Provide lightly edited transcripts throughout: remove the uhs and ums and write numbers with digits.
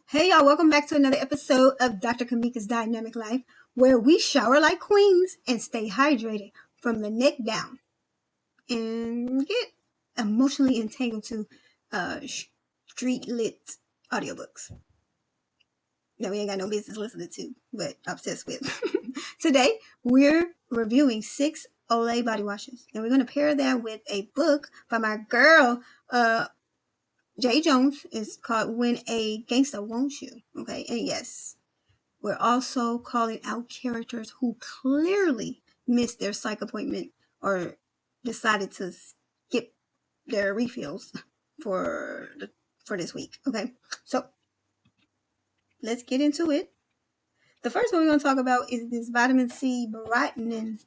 Hey y'all, welcome back to another episode of Dr. Kamika's Dynamic Life, where we shower like queens and stay hydrated from the neck down and get emotionally entangled to street lit audiobooks that we ain't got no business listening to, but obsessed with. Today, we're reviewing 6 Olay body washes, and we're going to pair that with a book by my girl, Jade Jones. Is called When a Gangster Wants You. Okay, and yes, we're also calling out characters who clearly missed their psych appointment or decided to skip their refills for this week. Okay, so let's get into it. The first one we're going to talk about is this vitamin C brightening.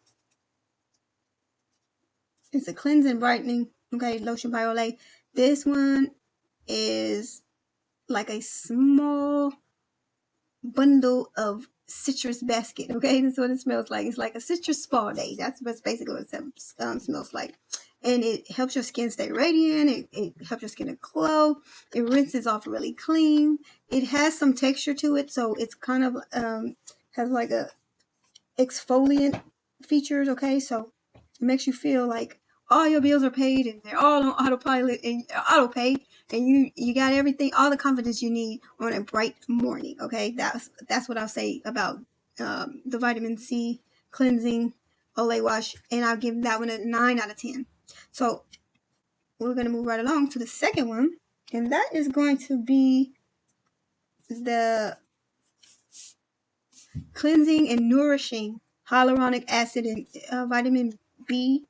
It's a cleansing brightening, lotion by Olay. This one is like a small bundle of citrus basket. Okay, this is what it smells like. It's like a citrus spa day. That's basically what it smells like. And it helps your skin stay radiant. It helps your skin to glow. It rinses off really clean. It has some texture to it, so it's kind of has like a exfoliant features. Okay, so it makes you feel like all your bills are paid and they're all on autopilot and auto pay, and you got everything, all the confidence you need on a bright morning. Okay, that's what I'll say about the vitamin C cleansing Olay wash, and I'll give that one a 9 out of 10. So we're going to move right along to the second one, and that is going to be the cleansing and nourishing hyaluronic acid and vitamin B3.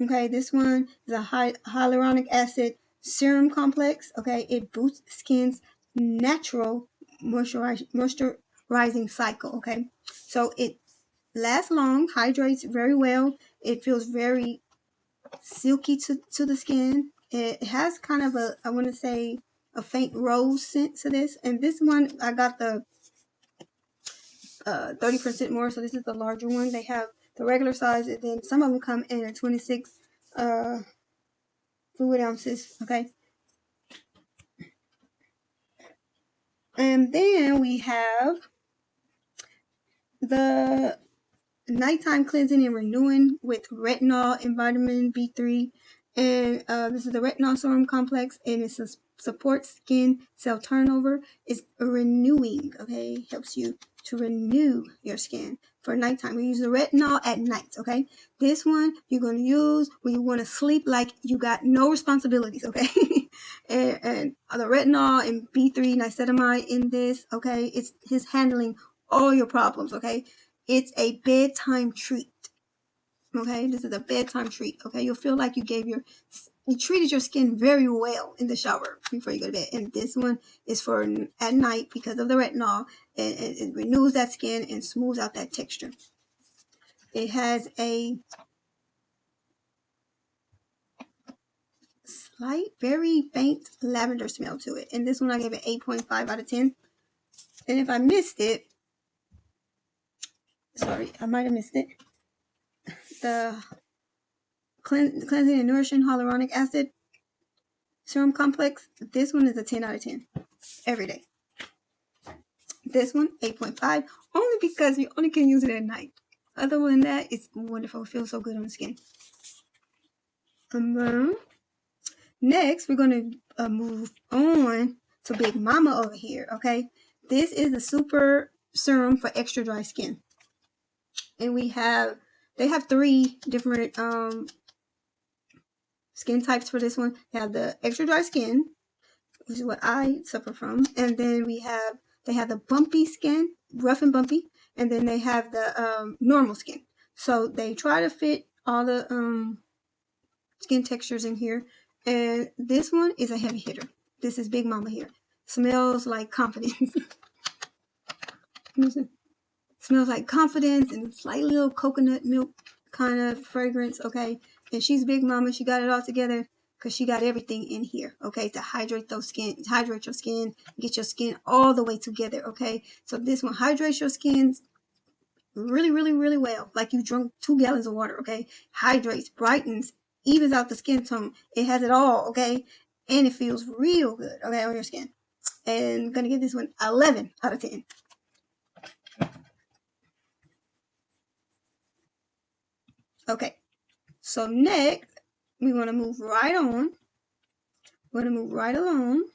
Okay, this one is a hyaluronic acid serum complex. Okay, it boosts skin's natural moisturizing cycle. Okay, so it lasts long, hydrates very well. It feels very silky to the skin. It has kind of a, I want to say, a faint rose scent to this. And this one, I got the 30% more, so this is the larger one. They have the regular size, and then some of them come in at 26 fluid ounces. Okay, and then we have the nighttime cleansing and renewing with retinol and vitamin B3, and this is the retinol serum complex, and it supports skin cell turnover. It's renewing. Okay, helps you to renew your skin for nighttime. We use the retinol at night. Okay, this one you're going to use when you want to sleep like you got no responsibilities. Okay, and the retinol and B3 niacinamide in this. Okay, it's handling all your problems. Okay, it's a bedtime treat. Okay, this is a bedtime treat. Okay, you'll feel like you treated your skin very well in the shower before you go to bed. And this one is for at night because of the retinol, and it renews that skin and smooths out that texture. It has a slight, very faint lavender smell to it. And this one I gave it 8.5 out of 10. And if I missed it, sorry, I might have missed it. The cleansing and nourishing hyaluronic acid serum complex, this one is a 10 out of 10 every day. This one 8.5, only because you only can use it at night. Other than that, it's wonderful. It feels so good on the skin. Next, we're going to move on to Big Mama over here. Okay, this is the Super Serum for extra dry skin, and they have 3 different skin types for this one. They have the extra dry skin, which is what I suffer from, and then they have the bumpy skin, rough and bumpy, and then they have the normal skin. So they try to fit all the skin textures in here, and this one is a heavy hitter. This is Big Mama here. Smells like confidence. Smells like confidence and slight little coconut milk kind of fragrance. Okay, and she's Big Mama. She got it all together because she got everything in here. Okay, to hydrate your skin, get your skin all the way together. Okay, so this one hydrates your skin really, really, really well, like you drunk 2 gallons of water. Okay, hydrates, brightens, evens out the skin tone. It has it all. Okay, and it feels real good. Okay, on your skin. And I'm going to give this one 11 out of 10. Okay, so next, we want to move right on. We're going to move right along.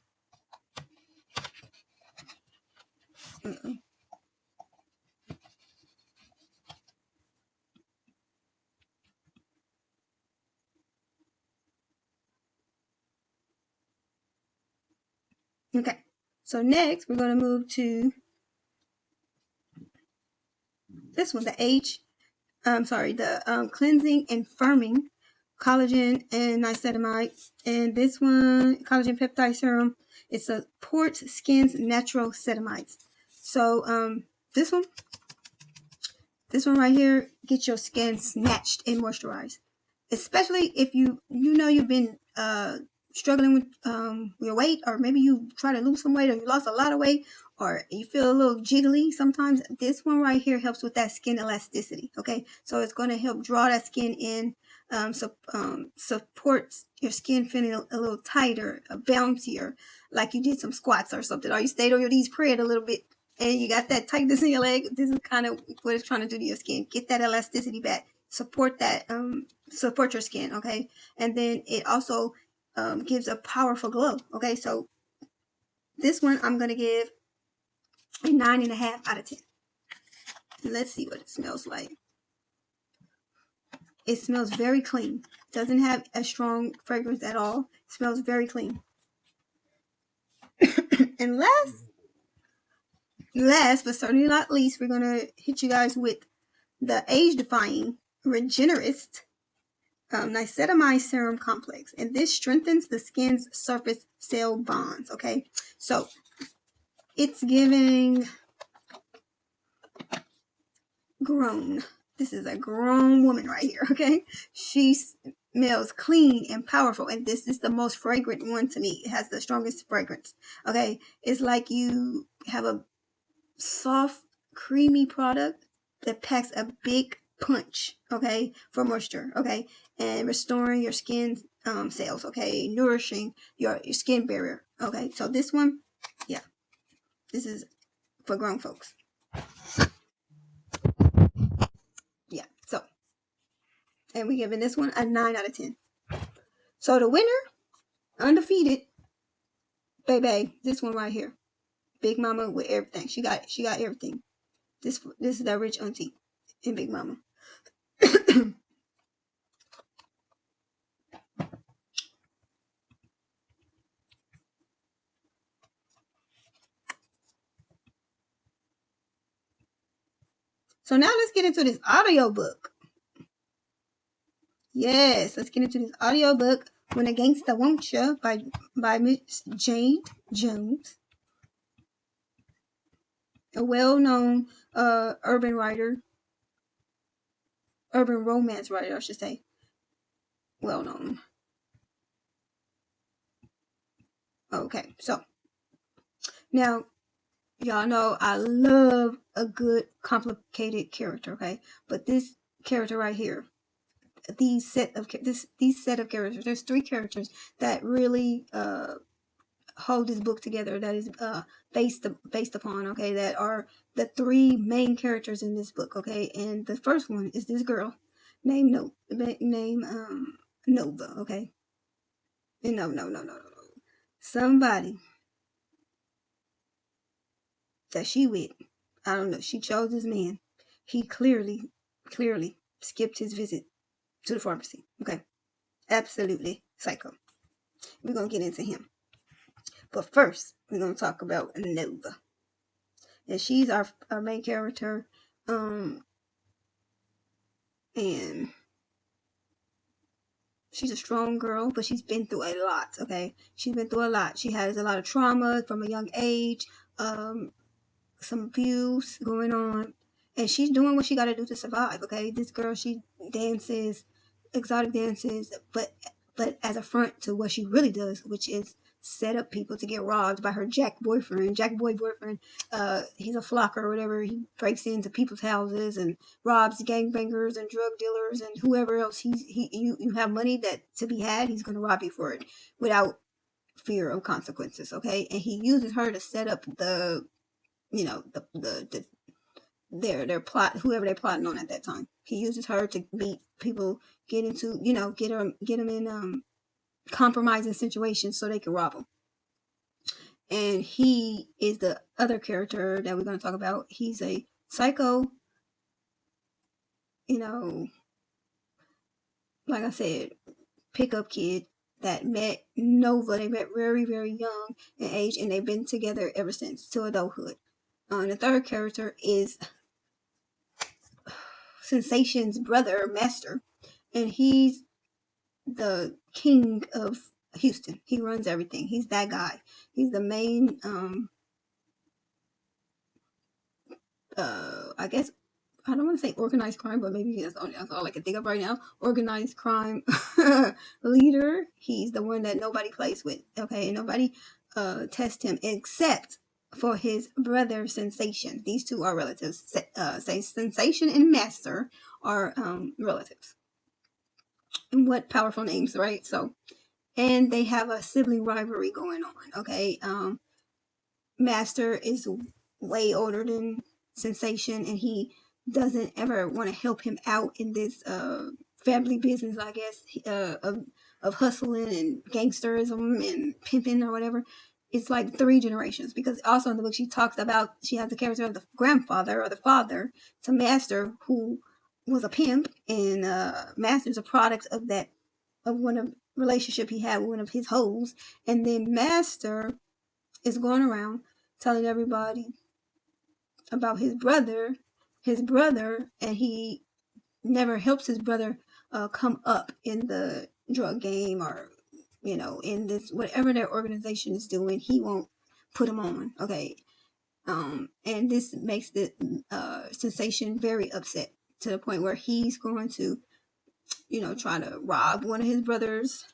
Okay, so next, we're going to move to this one, the cleansing and firming collagen and niacinamide. And this one, collagen peptide serum, it supports skin's natural ceramides. So this one right here, get your skin snatched and moisturized. Especially if you've been struggling with your weight, or maybe you try to lose some weight, or you lost a lot of weight, or you feel a little jiggly sometimes. This one right here helps with that skin elasticity. Okay, so it's going to help draw that skin in, supports your skin feeling a little tighter, bouncier, like you did some squats or something, or you stayed on your knees praying a little bit and you got that tightness in your leg. This is kind of what it's trying to do to your skin. Get that elasticity back. Support that, support your skin, okay? And then it also gives a powerful glow, okay? So this one I'm going to give a 9.5 out of 10. Let's see what it smells like. It smells very clean. Doesn't have a strong fragrance at all. It smells very clean. And last but certainly not least, we're going to hit you guys with the age-defying Regenerist niacinamide serum complex, and this strengthens the skin's surface cell bonds. Okay, so it's giving grown. This is a grown woman right here. Okay, she smells clean and powerful, and this is the most fragrant one to me. It has the strongest fragrance. Okay, it's like you have a soft, creamy product that packs a big punch, okay, for moisture, okay, and restoring your skin cells, okay, nourishing your skin barrier, okay. So this one, yeah, this is for grown folks. Yeah, so, and we're giving this one a 9 out of 10. So the winner, undefeated, baby, this one right here, Big Mama with everything. She got everything. This is the rich auntie in Big Mama. So now let's get into this audiobook. Yes, let's get into this audiobook, When a Gangster Wants You by Miss Jade Jones, a well-known urban romance writer, I should say. Well-known. Okay, so now y'all know I love a good complicated character, okay? But this character right here, these set of characters, there's 3 characters that really hold this book together, that is based upon, okay, that are the 3 main characters in this book, okay. And the first one is this girl named Nova, okay. And no, somebody that she with, I don't know, she chose this man. He clearly skipped his visit to the pharmacy, okay. Absolutely psycho. We're gonna get into him, but first we're gonna talk about Nova. And she's our main character, and she's a strong girl, but she's been through a lot, okay? She's been through a lot. She has a lot of trauma from a young age, some abuse going on, and she's doing what she got to do to survive, okay? This girl, she dances, exotic dances, but as a front to what she really does, which is set up people to get robbed by her Jack boy boyfriend. He's a flocker or whatever. He breaks into people's houses and robs gangbangers and drug dealers and whoever else you have money that to be had. He's gonna rob you for it without fear of consequences, okay? And he uses her to set up the, you know, their plot, whoever they're plotting on at that time. He uses her to beat people, get into, you know, get them in compromising situations so they can rob him. And he is the other character that we're going to talk about. He's a psycho, you know, like I said, pickup kid that met Nova. They met very, very young in age, and they've been together ever since to adulthood. The third character is Sensation's brother, Master, and he's the king of Houston. He runs everything. He's that guy. He's the main, I guess, I don't want to say organized crime, but maybe that's all I can think of right now. Organized crime leader. He's the one that nobody plays with, okay? And nobody tests him except for his brother, Sensation. These two are relatives. Say Sensation and Master are relatives. And what powerful names, right? So, and they have a sibling rivalry going on, okay? Master is way older than Sensation, and he doesn't ever want to help him out in this family business, I guess, of hustling and gangsterism and pimping or whatever. It's like 3 generations, because also in the book she talks about, she has the character of the grandfather or the father to Master, who was a pimp, and Master's a product of that, of one of relationship he had with one of his hoes, and then Master is going around telling everybody about his brother, and he never helps his brother come up in the drug game, or, you know, in this, whatever their organization is doing, he won't put him on, okay? And this makes the Sensation very upset, to the point where he's going to, you know, try to rob one of his brothers,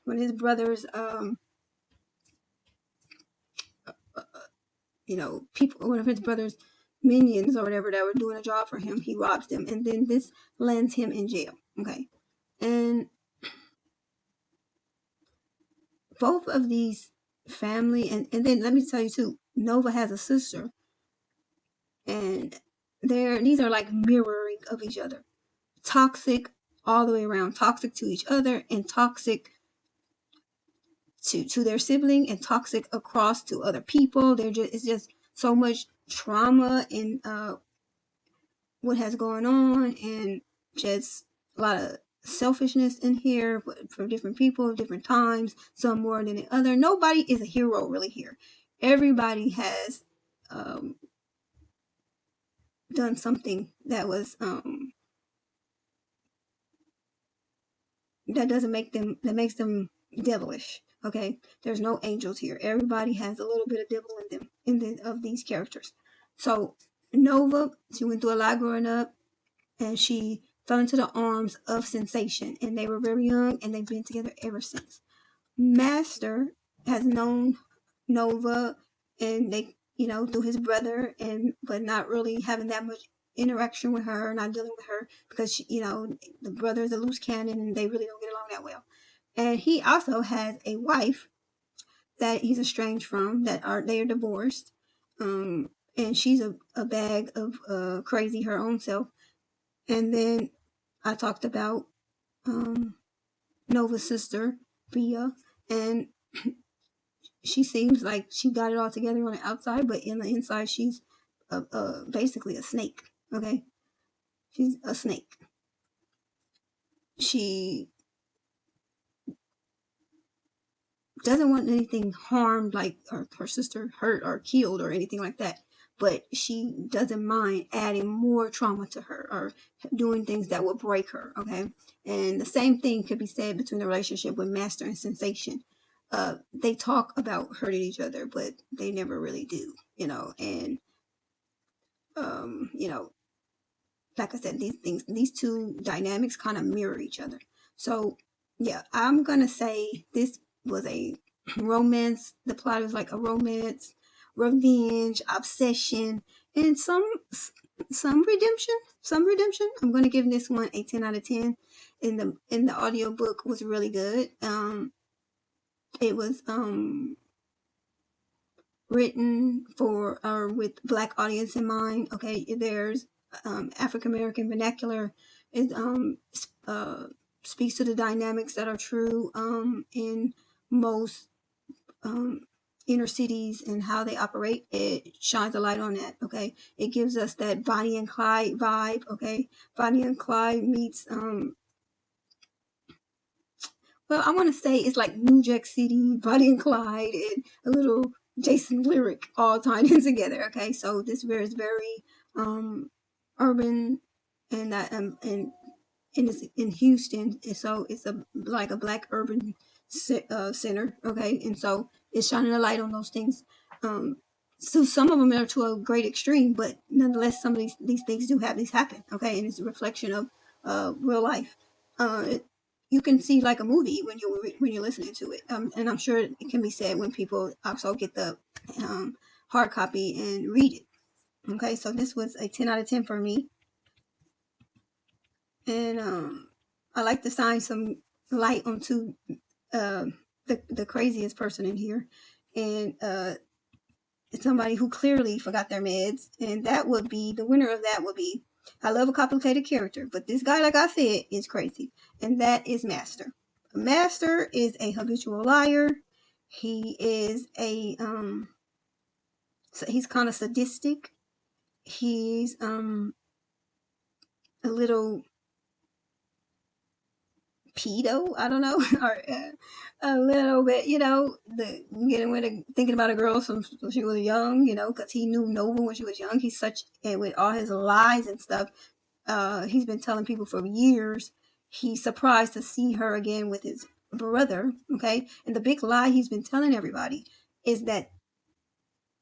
you know, people, one of his brother's minions or whatever that were doing a job for him. He robs them, and then this lands him in jail, okay? And both of these family, and then let me tell you too, Nova has a sister, and these are like mirroring of each other. Toxic all the way around, toxic to each other, and toxic to their sibling, and toxic across to other people. It's just so much trauma in what has going on, and just a lot of selfishness in here for different people, different times, some more than the other. Nobody is a hero really here. Everybody has done something that was that makes them devilish. Okay, there's no angels here. Everybody has a little bit of devil in them, of these characters. So Nova, she went through a lot growing up, and she fell into the arms of Sensation, and they were very young, and they've been together ever since. Master has known Nova, and they, you know, through his brother, and but not really having that much interaction with her, not dealing with her, because she, you know, the brother is a loose cannon, and they really don't get along that well. And he also has a wife that he's estranged from, they are divorced, and she's a bag of crazy her own self. And then I talked about Nova's sister, Bia, and she seems like she got it all together on the outside, but in the inside, she's basically a snake, okay? She's a snake. She doesn't want anything harmed, like her sister hurt or killed or anything like that, but she doesn't mind adding more trauma to her or doing things that will break her, okay? And the same thing could be said between the relationship with Master and Sensation. They talk about hurting each other, but they never really do, you know. And you know, like I said, these two dynamics kind of mirror each other. So yeah, I'm gonna say this was a romance. The plot is like a romance, revenge, obsession, and some redemption. I'm gonna give this one a 10 out of 10. In the audiobook was really good. It was written for or with Black audience in mind. Okay, there's African American vernacular. It speaks to the dynamics that are true in most inner cities and how they operate. It shines a light on that. Okay, it gives us that Bonnie and Clyde vibe. Okay, Bonnie and Clyde meets well, I want to say it's like New Jack City, Bonnie and Clyde, and a little Jason Lyric all tied in together. Okay, so this is very urban, and that and it's in Houston, and so it's like a Black urban center. Okay, and so it's shining a light on those things. Um, so some of them are to a great extreme, but nonetheless, some of these things do have these happen. Okay, and it's a reflection of real life. You can see like a movie when you're listening to it, and I'm sure it can be said when people also get the hard copy and read it. Okay, so this was a 10 out of 10 for me. And I like to shine some light onto the craziest person in here, and it's somebody who clearly forgot their meds, and that would be the winner of that would be. I love a complicated character, but this guy, like I said, is crazy, and that is Master. Master is a habitual liar. He is so he's kind of sadistic. He's a little pedo, I don't know, or a little bit, getting with thinking about a girl since she was young, because he knew Nova when she was young. He's such, and with all his lies and stuff, he's been telling people for years. He's surprised to see her again with his brother, okay? And the big lie he's been telling everybody is that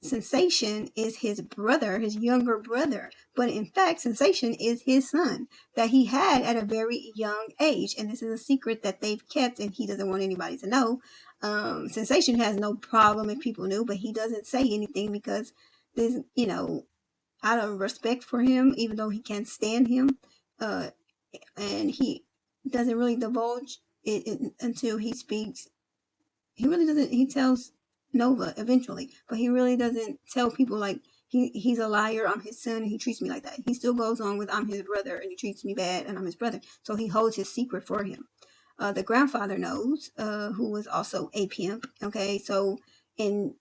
Sensation is his brother, his younger brother, but in fact, Sensation is his son that he had at a very young age, and this is a secret that they've kept, and he doesn't want anybody to know. Sensation has no problem if people knew, but he doesn't say anything because there's, out of respect for him, even though he can't stand him, and he doesn't really divulge it until he speaks. He really doesn't. He tells Nova eventually, but he really doesn't tell people like he's a liar. I'm his son, and he treats me like that. He still goes on with I'm his brother, and he treats me bad, and I'm his brother. So he holds his secret for him. The grandfather knows, who was also a pimp. Okay, so and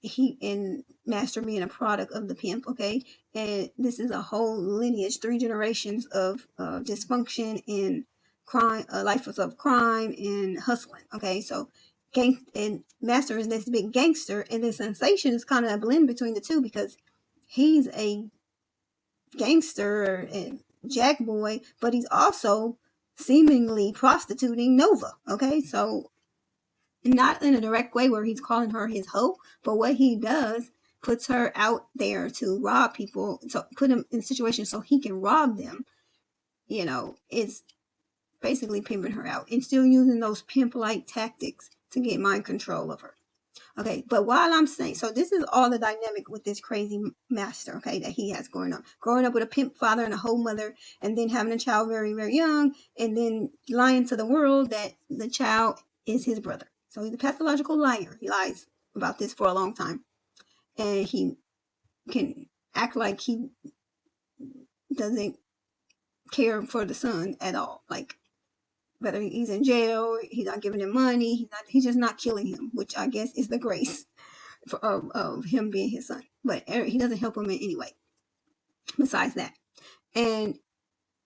Master being a product of the pimp. Okay, and this is a whole lineage, 3 generations of dysfunction and crime, life of crime and hustling. Okay, so and Master is this big gangster, and the Sensation is kind of a blend between the two because he's a gangster and jack boy, but he's also seemingly prostituting Nova. Okay, so not in a direct way where he's calling her his hoe, but what he does puts her out there to rob people, so put him in situations so he can rob them. It's basically pimping her out and still using those pimp-like tactics to get mind control of her. Okay, but while I'm saying, so this is all the dynamic with this crazy Master, okay, that he has going on. Growing up with a pimp father and a whole mother, and then having a child very, very young, and then lying to the world that the child is his brother. So he's a pathological liar. He lies about this for a long time. And he can act like he doesn't care for the son at all. Like, whether he's in jail, he's not giving him money, he's just not killing him, which I guess is the grace of him being his son. But he doesn't help him in any way besides that. And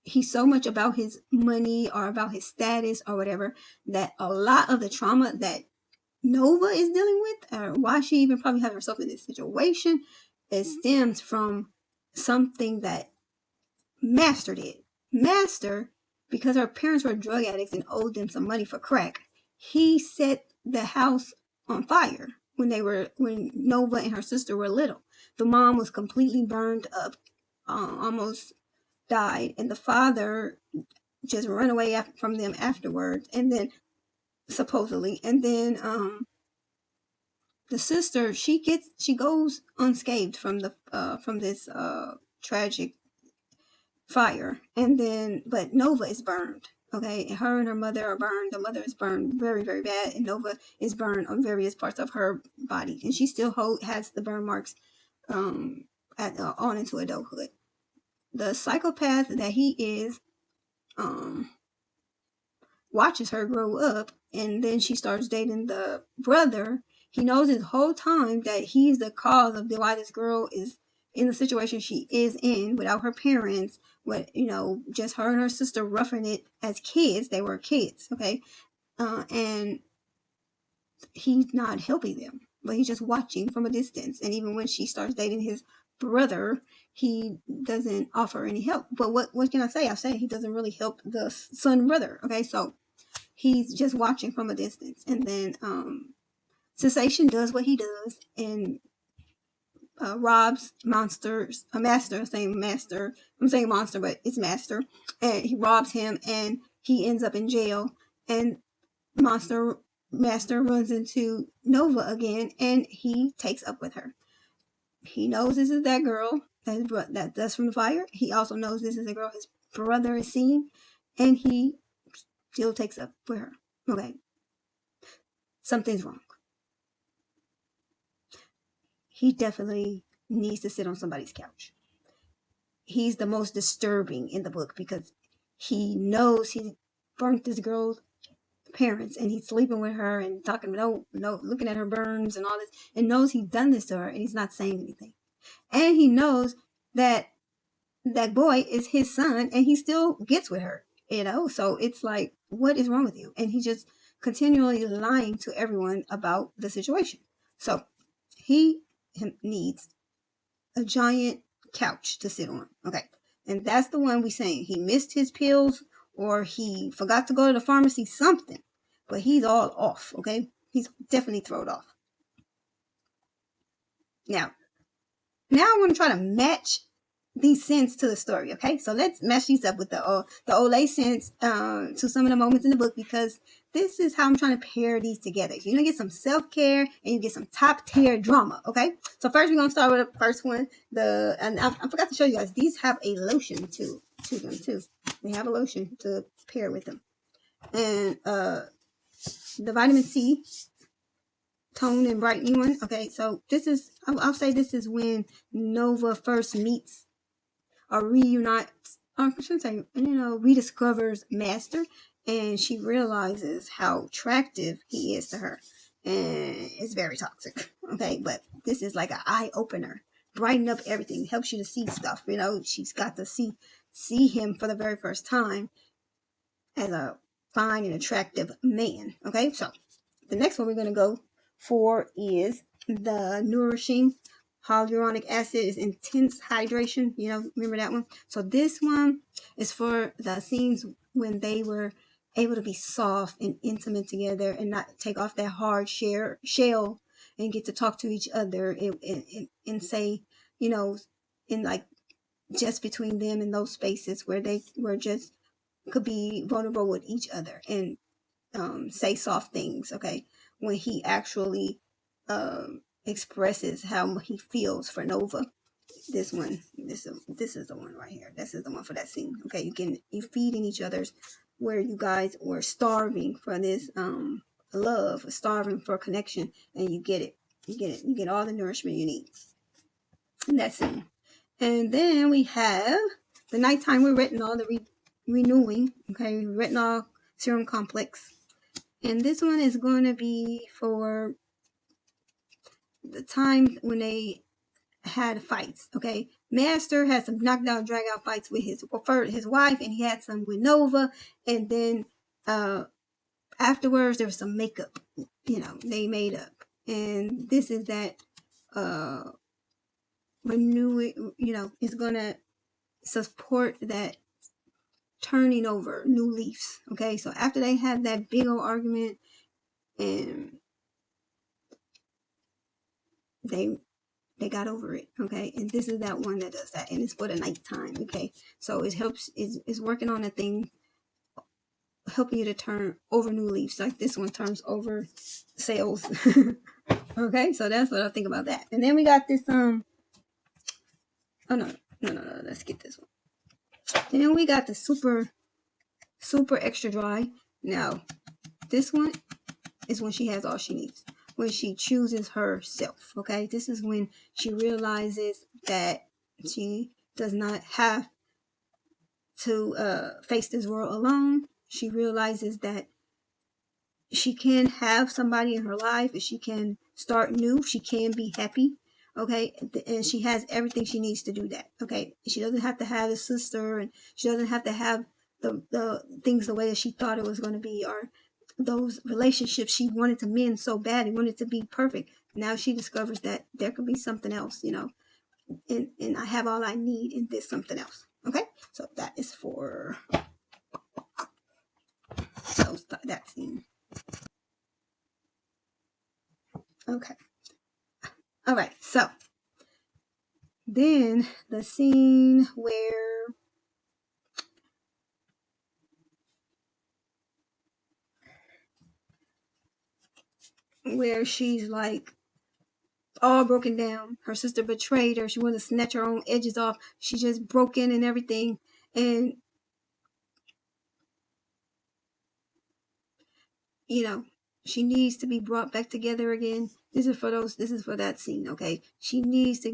he's so much about his money or about his status or whatever that a lot of the trauma that Nova is dealing with, or why she even probably has herself in this situation, it stems from something that Master did. Master, because her parents were drug addicts and owed them some money for crack, he set the house on fire when Nova and her sister were little. The mom was completely burned up, almost died, and the father just ran away from them afterwards, and then supposedly, and then the sister she goes unscathed from this tragic fire, and then but Nova is burned, Okay, her and her mother are burned. The mother is burned very, very bad, and Nova is burned on various parts of her body, and she still has the burn marks on into adulthood. The psychopath that he is watches her grow up, and then she starts dating the brother. He knows his whole time that he's the cause of why this girl is in the situation she is in without her parents, with just her and her sister roughing it as kids. They were kids, okay, and he's not helping them, but he's just watching from a distance. And even when she starts dating his brother, he doesn't offer any help. But what can I say? I say he doesn't really help the son brother. Okay, so he's just watching from a distance. And then Sensation does what he does and robs monsters. A master, saying master. I'm saying monster, but it's master. And he robs him, and he ends up in jail. And Master runs into Nova again, and he takes up with her. He knows this is that girl that's from the fire. He also knows this is a girl his brother is seeing, and he still takes up with her. Okay, something's wrong. He definitely needs to sit on somebody's couch. He's the most disturbing in the book because he knows he burnt this girl's parents, and he's sleeping with her and talking looking at her burns and all this, and knows he's done this to her, and he's not saying anything. And he knows that that boy is his son, and he still gets with her, so it's like, what is wrong with you? And he's just continually lying to everyone about the situation. So he needs a giant couch to sit on. Okay, and that's the one we saying he missed his pills, or he forgot to go to the pharmacy, something. But he's all off, okay? He's definitely thrown off. Now I want to try to match these scents to the story, okay? So let's match these up with the Olay scents to some of the moments in the book, because this is how I'm trying to pair these together. You're going to get some self-care, and you get some top-tier drama, okay? So first, we're going to start with the first one. And I forgot to show you guys, these have a lotion to them, too. They have a lotion to pair with them. And the vitamin C tone and brightening one. Okay, so this is, I'll say this is when Nova first meets or reunites, or I shouldn't say, rediscovers Master, and she realizes how attractive he is to her. And it's very toxic. Okay, but this is like an eye opener. Brighten up everything, helps you to see stuff. She's got to see him for the very first time as a fine and attractive man. Okay, so the next one we're going to go for is the nourishing hyaluronic acid is intense hydration. Remember that one? So this one is for the scenes when they were able to be soft and intimate together and not take off that hard shell and get to talk to each other and say, in like just between them in those spaces where they were just could be vulnerable with each other and say soft things. Okay, when he actually expresses how he feels for Nova. This is the one right here. This is the one for that scene. Okay, you're feeding each other's where you guys were starving for this love, starving for connection, and you get it. You get all the nourishment you need in that scene. And then we have the nighttime with retinol, the renewing. Okay, retinol serum complex. And this one is going to be for the time when they had fights. Okay, Master had some knockdown, drag out fights with his wife, and he had some with Nova. And then afterwards, there was some makeup. They made up. And this is that renewing. Is going to support that turning over new leaves. Okay, so after they had that big old argument, and they got over it. Okay, and this is that one that does that, and it's for the nighttime. Okay, so it helps, it's working on a thing, helping you to turn over new leaves, like this one turns over sales. Okay, so that's what I think about that. And then we got this oh no, let's get this one. And then we got the Super super extra dry. Now, this one is when she has all she needs. When she chooses herself, okay? This is when she realizes that she does not have to face this world alone. She realizes that she can have somebody in her life, and she can start new. She can be happy, okay? And she has everything she needs to do that, okay? She doesn't have to have a sister, and she doesn't have to have the things the way that she thought it was going to be, or those relationships she wanted to mend so bad and wanted to be perfect. Now she discovers that there could be something else, and I have all I need in this something else, okay? So that is for that scene. Okay. All right. So then the scene where she's like all broken down. Her sister betrayed her. She wanted to snatch her own edges off. She just broken and everything. And she needs to be brought back together again. This is for that scene, okay? She needs to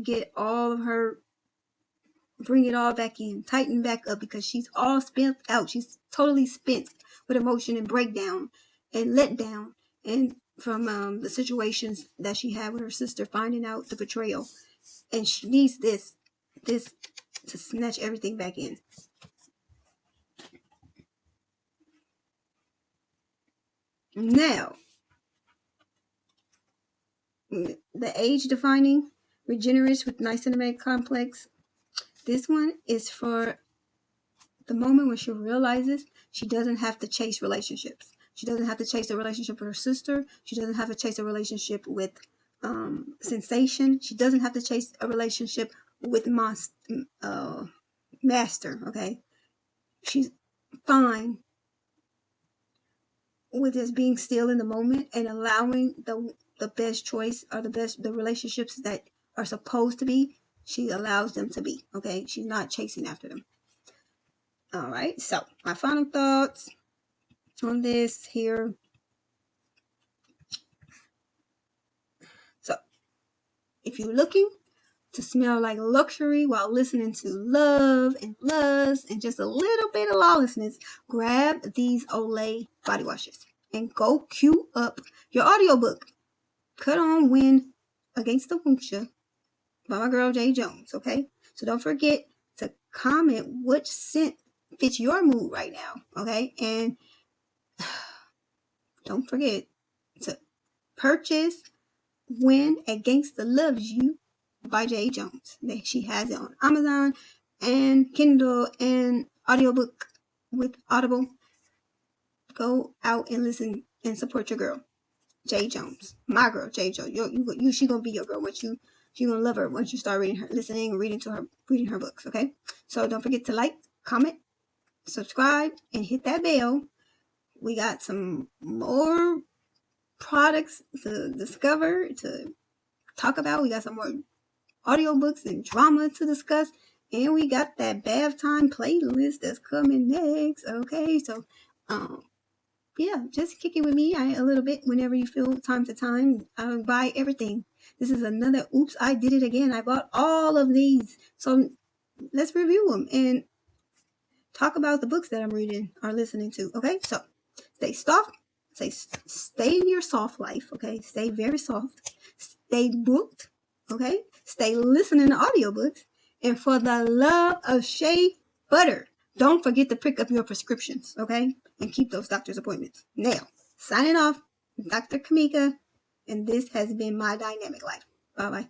bring it all back in, tighten back up, because she's all spent out. She's totally spent with emotion and breakdown and let down, and from the situations that she had with her sister, finding out the betrayal. And she needs this to snatch everything back in. Now, the age-defining regenerist with niacinamide complex. This one is for the moment when she realizes she doesn't have to chase relationships. She doesn't have to chase a relationship with her sister. She doesn't have to chase a relationship with sensation. She doesn't have to chase a relationship with master, okay? She's fine with just being still in the moment and allowing the best choice, or the relationships that are supposed to be, she allows them to be, okay? She's not chasing after them. All right, so my final thoughts on this here. So, if you're looking to smell like luxury while listening to love and lust and just a little bit of lawlessness, grab these Olay body washes and go queue up your audiobook. Cut on When Gangster Wants You by my girl Jade Jones, okay? So don't forget to comment which scent fits your mood right now, okay? And don't forget to purchase When a Gangster Loves You by Jade Jones. She has it on Amazon and Kindle and audiobook with Audible. Go out and listen and support your girl, Jade Jones. My girl, Jade Jones. She gonna be your girl once you gonna love her once you start listening and reading her books, okay? So don't forget to like, comment, subscribe, and hit that bell. We got some more products to discover, to talk about. We got some more audiobooks and drama to discuss. And we got that bath time playlist that's coming next. Okay, so yeah, just kick it with me a little bit whenever you feel time to time. I buy everything. This is another oops, I did it again. I bought all of these. So let's review them and talk about the books that I'm reading or listening to. Okay, so stay in your soft life. Okay, stay very soft. Stay booked. Okay, stay listening to audiobooks. And for the love of shea butter, don't forget to pick up your prescriptions. Okay, and keep those doctor's appointments. Now, signing off, Dr. Kamika, and this has been My Dynamic Life. Bye bye.